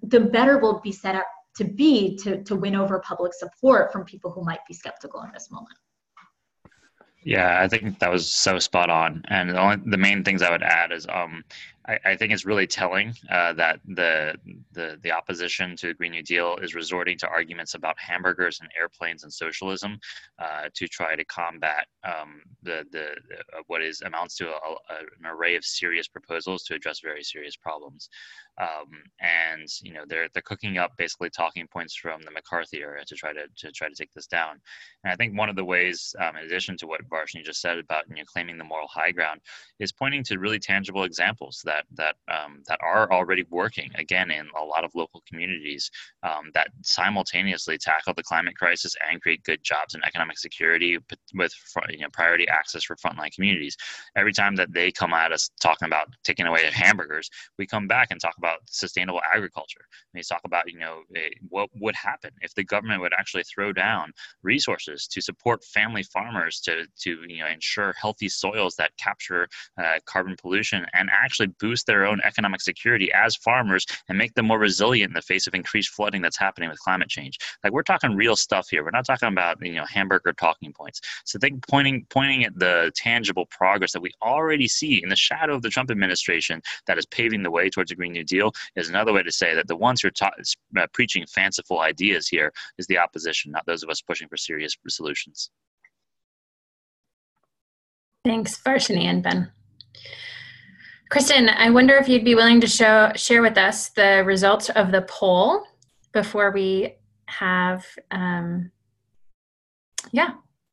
the better we'll be set up to win over public support from people who might be skeptical in this moment. Yeah, I think that was so spot on. And the main things I would add is I think it's really telling that the opposition to the Green New Deal is resorting to arguments about hamburgers and airplanes and socialism to try to combat what amounts to an array of serious proposals to address very serious problems. And you know, they're cooking up basically talking points from the McCarthy era to try to take this down. And I think one of the ways, in addition to what Varshini just said about claiming the moral high ground, is pointing to really tangible examples that are already working again in a lot of local communities that simultaneously tackle the climate crisis and create good jobs and economic security with priority access for frontline communities. Every time that they come at us talking about taking away hamburgers, we come back and talk about sustainable agriculture. We talk about what would happen if the government would actually throw down resources to support family farmers to ensure healthy soils that capture carbon pollution and actually boost their own economic security as farmers and make them more resilient in the face of increased flooding that's happening with climate change. Like, we're talking real stuff here. We're not talking about hamburger talking points. So I think pointing at the tangible progress that we already see in the shadow of the Trump administration that is paving the way towards a Green New Deal is another way to say that the ones who are preaching fanciful ideas here is the opposition, not those of us pushing for serious solutions. Thanks, Varshini and Ben. Kristen, I wonder if you'd be willing to share with us the results of the poll before we have,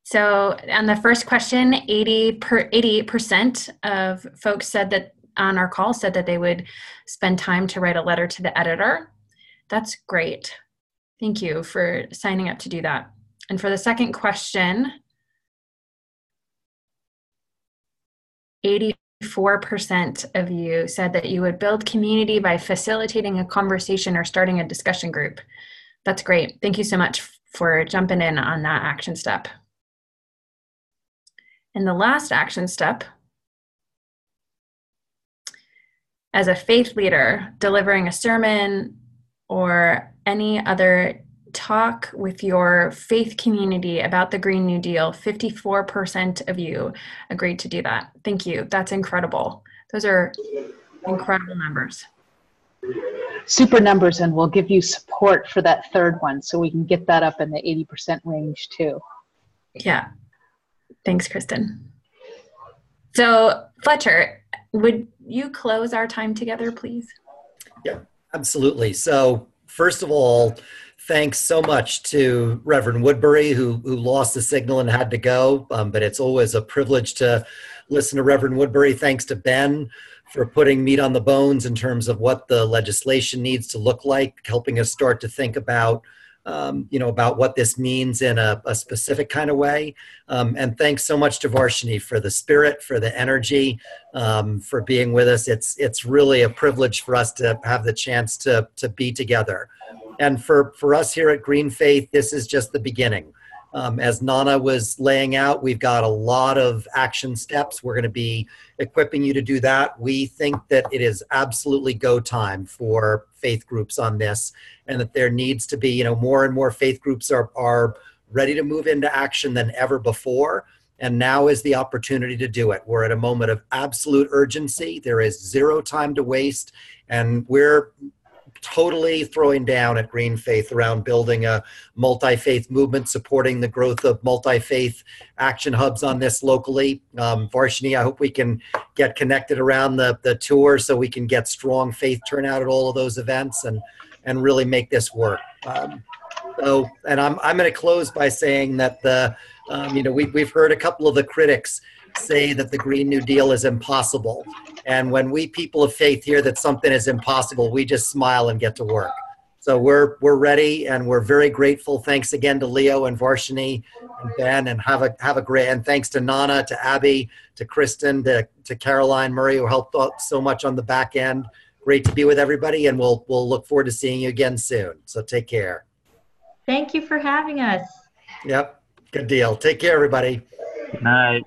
So on the first question, 88% of folks said that on our call said that they would spend time to write a letter to the editor. That's great. Thank you for signing up to do that. And for the second question, 84% of you said that you would build community by facilitating a conversation or starting a discussion group. That's great. Thank you so much for jumping in on that action step. And the last action step, as a faith leader, delivering a sermon or any other talk with your faith community about the Green New Deal, 54% of you agreed to do that. Thank you. That's incredible. Those are incredible numbers. Super numbers, and we'll give you support for that third one so we can get that up in the 80% range too. Yeah. Thanks, Kristen. So, Fletcher, would you close our time together, please? Yeah, absolutely. So First of all, thanks so much to Reverend Woodberry, who lost the signal and had to go. But it's always a privilege to listen to Reverend Woodberry. Thanks to Ben for putting meat on the bones in terms of what the legislation needs to look like, helping us start to think about about what this means in a specific kind of way. And thanks so much to Varshini for the spirit, for the energy, for being with us. It's really a privilege for us to have the chance to be together. And for us here at GreenFaith, this is just the beginning. As Nana was laying out, we've got a lot of action steps. We're going to be equipping you to do that. We think that it is absolutely go time for faith groups on this, and that there needs to be, more and more faith groups are ready to move into action than ever before. And now is the opportunity to do it. We're at a moment of absolute urgency. There is zero time to waste, and we're totally throwing down at GreenFaith around building a multi-faith movement, supporting the growth of multi-faith action hubs on this locally. Varshini, I hope we can get connected around the tour so we can get strong faith turnout at all of those events and really make this work. And I'm going to close by saying that we've heard a couple of the critics say that the Green New Deal is impossible. And when we people of faith hear that something is impossible, we just smile and get to work. So we're ready, and we're very grateful. Thanks again to Leo and Varshini and Ben, and have a great, and thanks to Nana, to Abby, to Kristen, to Caroline Murray, who helped out so much on the back end. Great to be with everybody, and we'll look forward to seeing you again soon. So take care. Thank you for having us. Yep, good deal. Take care, everybody. Good night.